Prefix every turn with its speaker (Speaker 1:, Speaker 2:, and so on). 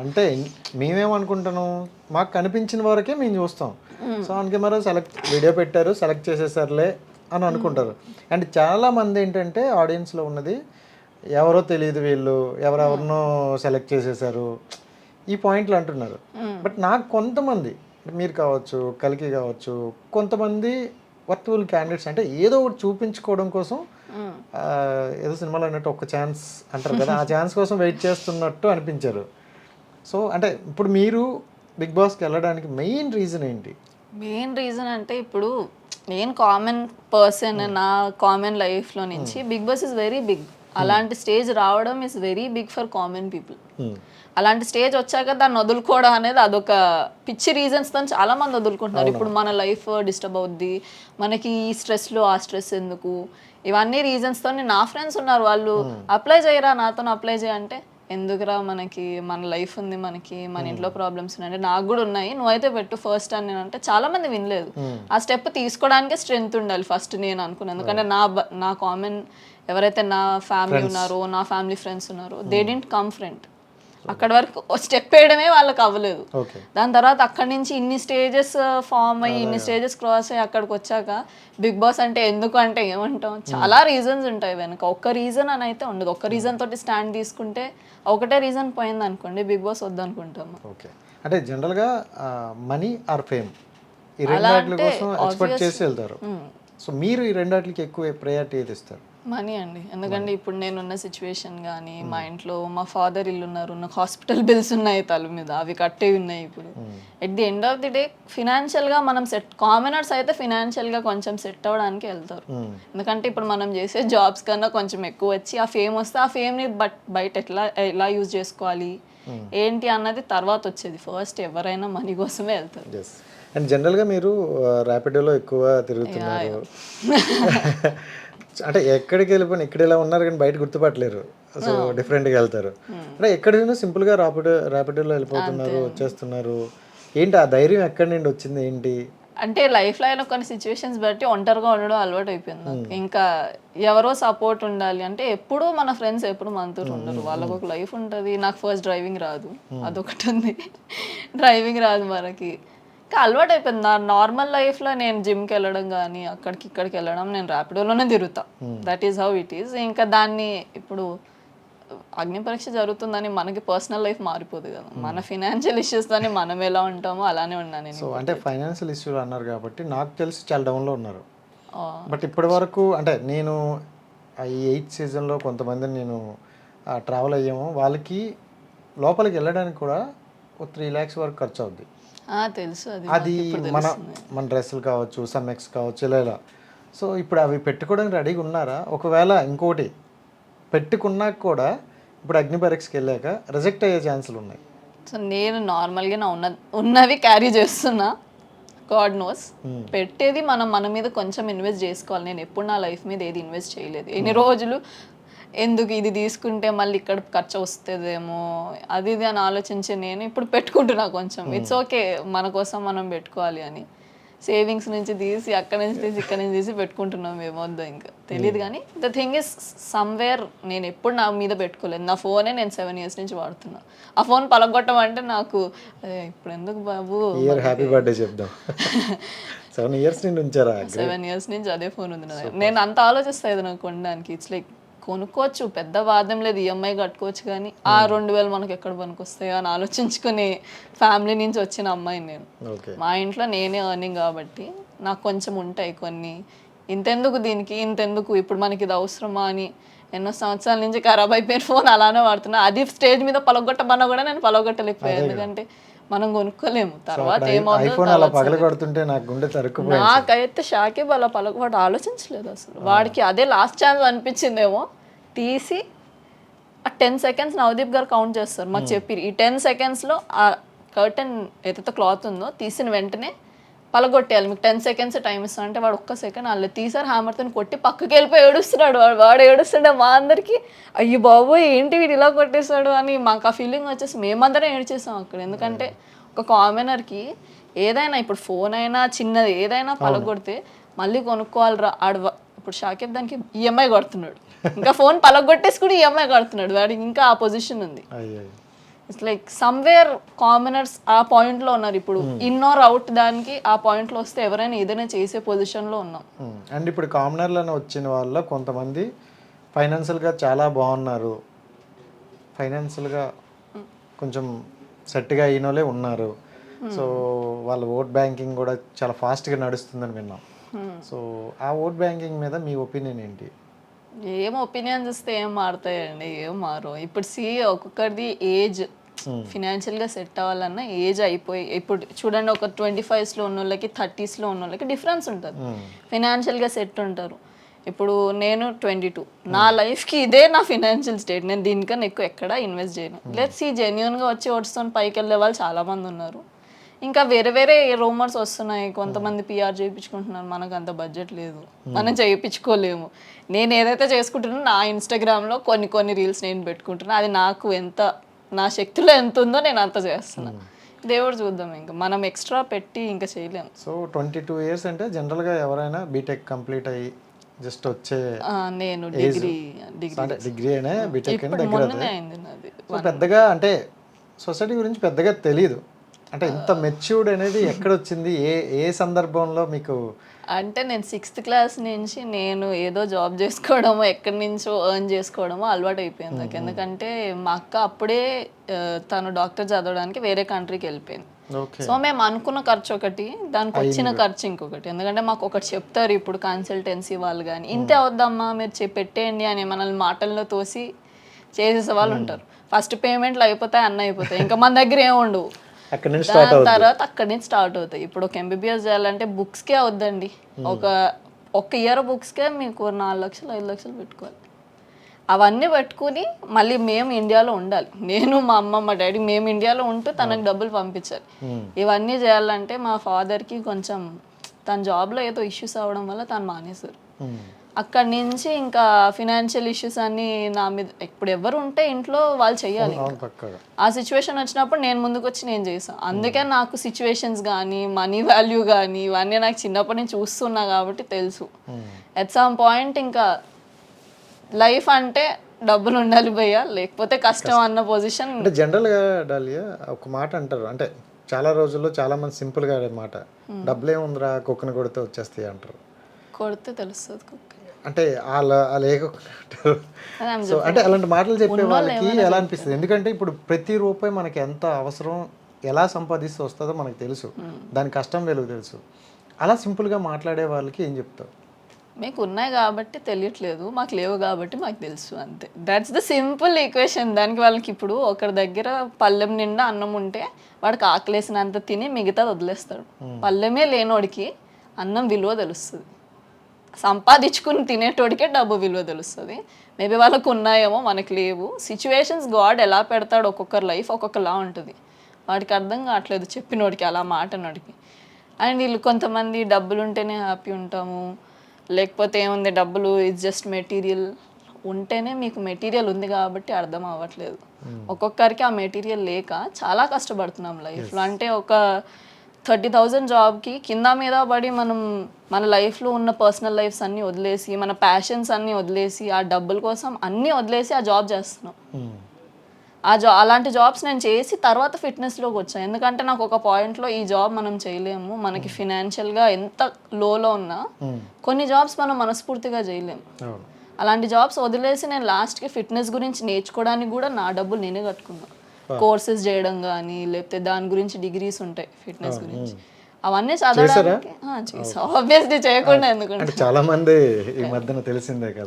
Speaker 1: అంటే మేమేమనుకుంటాను, మాకు కనిపించిన వరకే మేము చూస్తాం. సో అందుకే మరి వీడియో పెట్టారు, సెలెక్ట్ చేసేసారులే అని అనుకుంటారు. అండ్ చాలామంది ఏంటంటే ఆడియన్స్లో ఉన్నది ఎవరో తెలియదు, వీళ్ళు ఎవరెవరినో సెలెక్ట్ చేసేసారు, ఈ పాయింట్లు అంటున్నారు. బట్ నాకు కొంతమంది, మీరు కావచ్చు, కలికి కావచ్చు, కొంతమంది వర్తబుల్ క్యాండిడేట్స్ అంటే ఏదో ఒకటి చూపించుకోవడం కోసం, ఏదో సినిమాలో అన్నట్టు ఒక ఛాన్స్ అంటారు కదా, ఆ ఛాన్స్ కోసం వెయిట్ చేస్తున్నట్టు అనిపించారు. సో అంటే ఇప్పుడు మీరు బిగ్ బాస్కి వెళ్ళడానికి మెయిన్ రీజన్ ఏంటి?
Speaker 2: మెయిన్ రీజన్ అంటే ఇప్పుడు నేను కామన్ పర్సన్, నా కామన్ లైఫ్లో నుంచి Bigg Boss is very big. అలాంటి స్టేజ్ రావడం is very big for common people. అలాంటి స్టేజ్ వచ్చాక దాన్ని వదులుకోవడం అనేది అదొక పిచ్చి రీజన్స్తో చాలా మంది వదులుకుంటున్నారు. ఇప్పుడు మన లైఫ్ డిస్టర్బ్ అవుద్ది, మనకి ఈ స్ట్రెస్లో ఆ స్ట్రెస్ ఎందుకు, ఇవన్నీ రీజన్స్తో. నా ఫ్రెండ్స్ ఉన్నారు, వాళ్ళు అప్లై చేయరా నాతో అప్లై చేయంటే ఎందుకురా, మనకి మన లైఫ్ ఉంది, మనకి మన ఇంట్లో ప్రాబ్లమ్స్ ఉన్నాయి, అంటే నాకు కూడా ఉన్నాయి, నువ్వైతే పెట్టు ఫస్ట్ అని నేను అంటే చాలా మంది వినలేదు. ఆ స్టెప్ తీసుకోవడానికే స్ట్రెంగ్త్ ఉండాలి ఫస్ట్ నేను అనుకున్నాను. ఎందుకంటే నా కామన్ ఎవరైతే నా ఫ్యామిలీ ఉన్నారో, నా ఫ్యామిలీ ఫ్రెండ్స్ ఉన్నారో, దే డింట్ కమ్ ఫ్రెండ్. అక్కడ వరకు స్టెప్ వేయడమే వాళ్ళకి అవ్వలేదు. దాని తర్వాత అక్కడి నుంచి ఇన్ని స్టేజెస్ ఫామ్ అయ్యి, ఇన్ని స్టేజెస్ క్రాస్ అయ్యి అక్కడికి వచ్చాక బిగ్ బాస్ అంటే ఎందుకు అంటే ఏమంటాం, చాలా రీజన్స్ ఉంటాయి వెనక. ఒక్క రీజన్ అని అయితే ఉండదు. ఒక్క రీజన్ తోటి స్టాండ్ తీసుకుంటే ఒకటే రీజన్ పోయింది అనుకోండి, బిగ్ బాస్ వద్దనుకుంటాము.
Speaker 1: ఓకే, అంటే జనరల్గా మనీ ఆర్ ఫేమ్, ఈ రెండాట్ల కోసం ఎక్స్పెక్ట్ చేసి వెళ్తారు. సో మీరు ఈ రెండాట్లకి ఎక్కువ ప్రయారిటీ ఏది ఇస్తారు?
Speaker 2: మనీ అండి. ఎందుకంటే ఇప్పుడు నేనున్న సిచ్యువేషన్ కానీ, మా ఇంట్లో మా ఫాదర్ ఇల్లు ఉన్నారు, నాకు హాస్పిటల్ బిల్స్ ఉన్నాయి తల మీద, అవి కట్టేవి ఉన్నాయి. ఇప్పుడు at the end of the day ఫినాన్షియల్గా మనం సెట్, కామనర్స్ అయితే ఫినాన్షియల్గా కొంచెం సెట్ అవ్వడానికి వెళ్తారు. ఎందుకంటే ఇప్పుడు మనం చేసే జాబ్స్ కన్నా కొంచెం ఎక్కువ వచ్చి ఆ ఫేమ్ వస్తే ఆ ఫేమ్ని బయట ఎలా యూజ్ చేసుకోవాలి ఏంటి అన్నది తర్వాత వచ్చేది. ఫస్ట్ ఎవరైనా మనీ కోసమే వెళ్తారు.
Speaker 1: అండ్ జనరల్గా మీరు ర్యాపిడోలో ఎక్కువ తిరుగుతున్నారు, అంటే ఎక్కడికి వెళ్ళిపోయినా ఇక్కడ ఇలా ఉన్నారు కానీ బయట గుర్తుపట్టలేరు, సో డిఫరెంట్గా వెళ్తారు. అంటే ఎక్కడైనా సింపుల్గా ర్యాపిడోలో వెళ్ళిపోతున్నారు, వచ్చేస్తున్నారు, ఏంటి ఆ ధైర్యం ఎక్కడి నుండి వచ్చింది ఏంటి?
Speaker 2: అంటే లైఫ్లో అయినా కొన్ని సిచ్యువేషన్స్ బట్టి ఒంటరిగా ఉండడం అలవాటు అయిపోయింది. ఇంకా ఎవరో సపోర్ట్ ఉండాలి అంటే ఎప్పుడు మన ఫ్రెండ్స్ ఎప్పుడు మనతో ఉండరు, వాళ్ళకు ఒక లైఫ్ ఉంటుంది. నాకు ఫస్ట్ డ్రైవింగ్ రాదు, అదొకటి ఉంది, డ్రైవింగ్ రాదు మనకి, ఇంకా అలవాటు అయిపోయింది. నా నార్మల్ లైఫ్లో నేను జిమ్కి వెళ్ళడం కానీ అక్కడికి ఇక్కడికి వెళ్ళడం, నేను ర్యాపిడోలోనే తిరుగుతా. That is how it is. ఇంకా దాన్ని ఇప్పుడు అగ్ని పరీక్ష జరుగుతుందని మనకి పర్సనల్ లైఫ్ మారిపోదు కదా, మన ఫినాన్షియల్ ఇష్యూస్తోని మనం ఎలా ఉంటామో అలానే ఉన్నాను నేను.
Speaker 1: సో అంటే ఫైనాన్షియల్ ఇష్యూలు అన్నారు కాబట్టి నాకు తెలిసి చాలా డౌన్లో ఉన్నారు. బట్ ఇప్పటి వరకు అంటే నేను ఈ 8th సీజన్లో కొంతమందిని నేను ట్రావెల్ అయ్యాము, వాళ్ళకి లోపలికి వెళ్ళడానికి కూడా ఒక 3 lakhs వరకు ఖర్చు అవుద్ది.
Speaker 2: తెలుసు,
Speaker 1: అది మన డ్రెస్సులు కావచ్చు, సమ్మెక్స్ కావచ్చు, ఇలా. సో ఇప్పుడు అవి పెట్టుకోవడానికి రెడీగా ఉన్నారా? ఒకవేళ ఇంకోటి పెట్టుకున్నాక కూడా ఇప్పుడు అగ్ని పరీక్షకి వెళ్ళాక రిజెక్ట్ అయ్యే ఛాన్సులు ఉన్నాయి.
Speaker 2: సో నేను నార్మల్గా ఉన్నవి క్యారీ చేస్తున్నా, గాడ్ నోస్. పెట్టేది మన మీద కొంచెం ఇన్వెస్ట్ చేసుకోవాలి. నేను ఎప్పుడు నా లైఫ్ మీద ఏది ఇన్వెస్ట్ చేయలేదు. ఎన్ని రోజులు ఎందుకు ఇది తీసుకుంటే మళ్ళీ ఇక్కడ ఖర్చు వస్తుందేమో అది ఇది అని ఆలోచించి నేను ఇప్పుడు పెట్టుకుంటున్నా కొంచెం. ఇట్స్ ఓకే, మన కోసం మనం పెట్టుకోవాలి అని సేవింగ్స్ నుంచి తీసి అక్కడి నుంచి తీసి ఇక్కడ నుంచి తీసి పెట్టుకుంటున్నాం. ఏమొద్దు ఇంకా తెలియదు. కానీ ద థింగ్ ఇస్ సమ్వేర్ నేను ఎప్పుడు నా మీద పెట్టుకోలేదు. నా ఫోనే నేను 7 years నుంచి వాడుతున్నా. ఆ ఫోన్ పలగొట్టమంటే నాకు ఇప్పుడు ఎందుకు బాబు,
Speaker 1: హ్యాపీ బర్త్డే చెప్దాం. 7 years నుండి ఉంచారా?
Speaker 2: 7 years నుంచి అదే ఫోన్ ఉంది. నేను అంత ఆలోచిస్తాను నాకు కొనడానికి. ఇట్స్ లైక్ కొనుక్కోవచ్చు, పెద్ద వాదం లేదు, ఈఎంఐ కట్టుకోవచ్చు, కానీ ఆ 2000 మనకు ఎక్కడ పనికొస్తాయో అని ఆలోచించుకునే ఫ్యామిలీ నుంచి వచ్చిన అమ్మాయిని నేను. మా ఇంట్లో నేనే ఎర్నింగ్ కాబట్టి నాకు కొంచెం ఉంటాయి కొన్ని, ఇంతెందుకు దీనికి ఇంతెందుకు, ఇప్పుడు మనకి ఇది అవసరమా అని ఎన్నో సంవత్సరాల నుంచి ఖరాబ్ అయిపోయిన ఫోన్ అలానే వాడుతున్నా. అది స్టేజ్ మీద పలగొట్టమన్నా కూడా నేను పలగొట్టలేకపోయాను, ఎందుకంటే మనం కొనుక్కోలేము. తర్వాత
Speaker 1: ఏమవుతుంటే
Speaker 2: నాకైతే షాకిబ్ అలా పలకవాడు ఆలోచించలేదు అసలు. వాడికి అదే లాస్ట్ ఛాన్స్ అనిపించిందేమో, తీసి ఆ 10 seconds నవదీప్ గారు కౌంట్ చేస్తారు మాకు చెప్పి. ఈ 10 secondsలో ఆ కర్టెన్ ఏదైతే క్లాత్ ఉందో తీసిన వెంటనే పలగొట్టేయాలి, మీకు 10 seconds టైం ఇస్తాను అంటే వాడు ఒక్క సెకండ్ అలా తీసారు, హ్యామర్తో కొట్టి పక్కకి వెళ్ళిపోయి ఏడుస్తున్నాడు. వాడు ఏడుస్తుండే మా అందరికి అయ్యి బాబోయ్ ఏంటి వీడు ఇలా కొట్టేశాడు అని మాకు ఆ ఫీలింగ్ వచ్చేసి మేమందరం ఏడ్చేసాం అక్కడ. ఎందుకంటే ఒక కామనర్కి ఏదైనా ఇప్పుడు ఫోన్ అయినా చిన్నది ఏదైనా పలగొడితే మళ్ళీ కొనుక్కోవాలిరా. ఇప్పుడు షాకిబ్ దానికి ఈఎంఐ కడుతున్నాడు, ఇంకా ఫోన్ పలగొట్టేసి కూడా ఈఎంఐ కడుతున్నాడు. వాడికి ఇంకా ఆ పొజిషన్ ఉంది. ఇట్స్ లైక్ సమ్వేర్ కామనర్స్ ఆ పాయింట్లో ఉన్నారు ఇప్పుడు. ఇన్ ఆర్ అవుట్ దానికి ఆ పాయింట్లో వస్తే ఎవరైనా ఏదైనా చేసే పొజిషన్లో ఉన్నాం.
Speaker 1: అండ్ ఇప్పుడు కామనర్లను వచ్చిన వాళ్ళ కొంతమంది ఫైనాన్షియల్గా చాలా బాగున్నారు, ఫైనాన్షియల్గా కొంచెం సెట్గా అయిన వాళ్ళే ఉన్నారు. సో వాళ్ళ ఓట్ బ్యాంకింగ్ కూడా చాలా ఫాస్ట్గా నడుస్తుందని విన్నాం. సో ఆ ఓట్ బ్యాంకింగ్ మీద మీ ఒపీనియన్ ఏంటి?
Speaker 2: ఏం ఒపీనియన్స్ ఇస్తే ఏం మారుతాయండి, ఏం మారు. ఇప్పుడు ఒక్కొక్కరిది ఏజ్ ఫినాన్షియల్గా సెట్ అవ్వాలన్నా ఏజ్ అయిపోయి, ఇప్పుడు చూడండి ఒక 25స్లో ఉన్న వాళ్ళకి 30స్లో ఉన్న వాళ్ళకి డిఫరెన్స్ ఉంటుంది. ఫినాన్షియల్గా సెట్ ఉంటారు. ఇప్పుడు నేను 22, నా లైఫ్కి ఇదే నా ఫినాన్షియల్ స్టేట్, నేను దీనికన్నా ఎక్కువ ఎక్కడ ఇన్వెస్ట్ చేయను. లెట్స్ జెన్యున్గా వచ్చి ఓట్స్తో పైకి వెళ్ళే వాళ్ళు చాలామంది ఉన్నారు. ఇంకా వేరే వేరే రూమర్స్ వస్తున్నాయి, కొంతమంది పిఆర్ చేయించుకుంటున్నారు. మనకు అంత బడ్జెట్ లేదు, మనం చేయించుకోలేము. నేను ఏదైతే చేసుకుంటున్నానో నా ఇన్స్టాగ్రామ్లో కొన్ని రీల్స్ నేను పెట్టుకుంటున్నా, అది నాకు ఎంత, నా శక్తిలో ఎంత ఉందో నేను అంత చేస్తున్నా. దేవుడు చూద్దాం, ఇంకా మనం ఎక్స్ట్రా పెట్టి ఇంకా చేయలేము.
Speaker 1: సో 22 years అంటే జనరల్గా ఎవరైనా బీటెక్ కంప్లీట్ అయ్యి జస్ట్ వచ్చే
Speaker 2: నేను డిగ్రీ
Speaker 1: అయినా బీటెక్ అయినా దగ్గర
Speaker 2: మొన్ననే అయింది నాది.
Speaker 1: సో పెద్దగా అంటే సొసైటీ గురించి పెద్దగా తెలీదు. అంటే ఇంత మెచ్యూర్డ్ అనేది ఎక్కడ వచ్చింది, ఏ సందర్భంలో మీకు?
Speaker 2: అంటే నేను 6th క్లాస్ నుంచి నేను ఏదో జాబ్ చేసుకోవడమో ఎక్కడి నుంచో ఎర్న్ చేసుకోవడమో అలవాటు అయిపోయింది నాకు. ఎందుకంటే మా అక్క అప్పుడే తను డాక్టర్ చదవడానికి వేరే కంట్రీకి వెళ్ళిపోయింది. సో మేము అనుకున్న ఖర్చు ఒకటి, దానికి వచ్చిన ఖర్చు ఇంకొకటి. ఎందుకంటే మాకు ఒకటి చెప్తారు ఇప్పుడు కన్సల్టెన్సీ వాళ్ళు కానీ, ఇంతే అవుద్దమ్మా మీరు పెట్టేయండి అని మనల్ని మాటల్లో తోసి చేసేసే వాళ్ళు ఉంటారు. ఫస్ట్ పేమెంట్లు అయిపోతాయి, అన్నీ అయిపోతాయి, ఇంకా మన దగ్గర ఏమి ఉండవు. దాని తర్వాత అక్కడి నుంచి స్టార్ట్ అవుతాయి. ఇప్పుడు ఒక ఎంబీబీఎస్ చేయాలంటే బుక్స్కే అవుద్దండి, ఒక ఇయర్ బుక్స్కే మీకు 4 లక్షలు 5 లక్షలు పెట్టుకోవాలి. అవన్నీ పెట్టుకుని మళ్ళీ మేము ఇండియాలో ఉండాలి, నేను మా అమ్మ మా డాడీ మేము ఇండియాలో ఉంటూ తనకు డబ్బులు పంపించాలి. ఇవన్నీ చేయాలంటే మా ఫాదర్కి కొంచెం తన జాబ్లో ఏదో ఇష్యూస్ అవ్వడం వల్ల తను మానేశారు. అక్కడి నుంచి ఇంకా ఫినాన్షియల్ ఇష్యూస్ అన్ని నా మీద, ఇప్పుడు ఎవరు ఉంటే ఇంట్లో వాళ్ళు చెయ్యాలి. ఆ సిచ్యువేషన్ వచ్చినప్పుడు నేను ముందుకు వచ్చి నేను చేసాను. అందుకే నాకు సిచ్యువేషన్స్ కానీ మనీ వాల్యూ కానీ ఇవన్నీ నాకు చిన్నప్పటి నుంచి చూస్తున్నా కాబట్టి తెలుసు. ఎట్ సమ్ పాయింట్ ఇంకా లైఫ్ అంటే డబ్బులు ఉండాలి భయ్య, లేకపోతే కష్టం అన్న పొజిషన్.
Speaker 1: అంటే జనరల్గా డాలియా ఒక మాట అంటారు, అంటే చాలా రోజుల్లో చాలా మంది సింపుల్గా అనే మాట, డబ్బులు ఏముందిరా కుక్కను కొడితే వచ్చేస్తాయి అంటారు.
Speaker 2: కొడితే తెలుస్తుంది కుక్క
Speaker 1: అంటే సో అంటే అలాంటి మాటలు చెప్పే వాళ్ళకి ఎలా అనిపిస్తుంది? ఎందుకంటే ఇప్పుడు ప్రతి రూపాయి మనకి ఎంత అవసరం, ఎలా సంపాదిస్తే వస్తుందో మనకు తెలుసు, దాని కష్టం వెలుగు తెలుసు. అలా సింపుల్గా మాట్లాడే వాళ్ళకి ఏం చెప్తావు?
Speaker 2: మీకు ఉన్నాయి కాబట్టి తెలియట్లేదు, మాకు లేవు కాబట్టి మాకు తెలుసు, అంతే. That's the simple equation. దానికి వాళ్ళకి ఇప్పుడు ఒకరి దగ్గర పళ్ళెం నిండా అన్నం ఉంటే వాడికి ఆకలేసినంత తిని మిగతాది వదిలేస్తాడు. పళ్ళెమే లేనోడికి అన్నం విలువ తెలుస్తుంది, సంపాదించుకుని తినేటోడికే డబ్బు విలువ తెలుస్తుంది. మేబీ వాళ్ళకు ఉన్నాయేమో, మనకు లేవు. సిచ్యువేషన్స్ గాడ్ ఎలా పెడతాడు, ఒక్కొక్కరి లైఫ్ ఒక్కొక్కలా ఉంటుంది. వాడికి అర్థం కావట్లేదు చెప్పినోడికి, అలా మాటనోడికి. అండ్ వీళ్ళు కొంతమంది డబ్బులు ఉంటేనే హ్యాపీ ఉంటాము, లేకపోతే ఏముంది డబ్బులు ఇట్స్ జస్ట్ మెటీరియల్ ఉంటేనే, మీకు మెటీరియల్ ఉంది కాబట్టి అర్థం అవ్వట్లేదు. ఒక్కొక్కరికి ఆ మెటీరియల్ లేక చాలా కష్టపడుతున్నాం లైఫ్లో. అంటే ఒక 30,000 జాబ్కి కింద మీద పడి మనం మన లైఫ్లో ఉన్న పర్సనల్ లైఫ్స్ అన్నీ వదిలేసి, మన ప్యాషన్స్ అన్నీ వదిలేసి, ఆ డబ్బుల కోసం అన్నీ వదిలేసి ఆ జాబ్ చేస్తున్నాం. అలాంటి జాబ్స్ నేను చేసి తర్వాత ఫిట్నెస్లోకి వచ్చాను. ఎందుకంటే నాకు ఒక పాయింట్లో ఈ జాబ్ మనం చేయలేము, మనకి ఫినాన్షియల్గా ఎంత లోలో ఉన్నా కొన్ని జాబ్స్ మనం మనస్ఫూర్తిగా చేయలేము. అలాంటి జాబ్స్ వదిలేసి నేను లాస్ట్కి ఫిట్నెస్ గురించి నేర్చుకోవడానికి కూడా నా డబ్బులు నేనే కట్టుకున్నాను. కోర్సెస్ చేయడం కానీ, లేకపోతే దాని గురించి డిగ్రీస్ ఉంటాయి ఫిట్నెస్ గురించి, అవన్నీ చదవడానికి. ఆబ్వియస్లీ చేయకుండా ఎందుకంటే
Speaker 1: చాలా మంది ఈ మధ్యన తెలిసిందే కదా.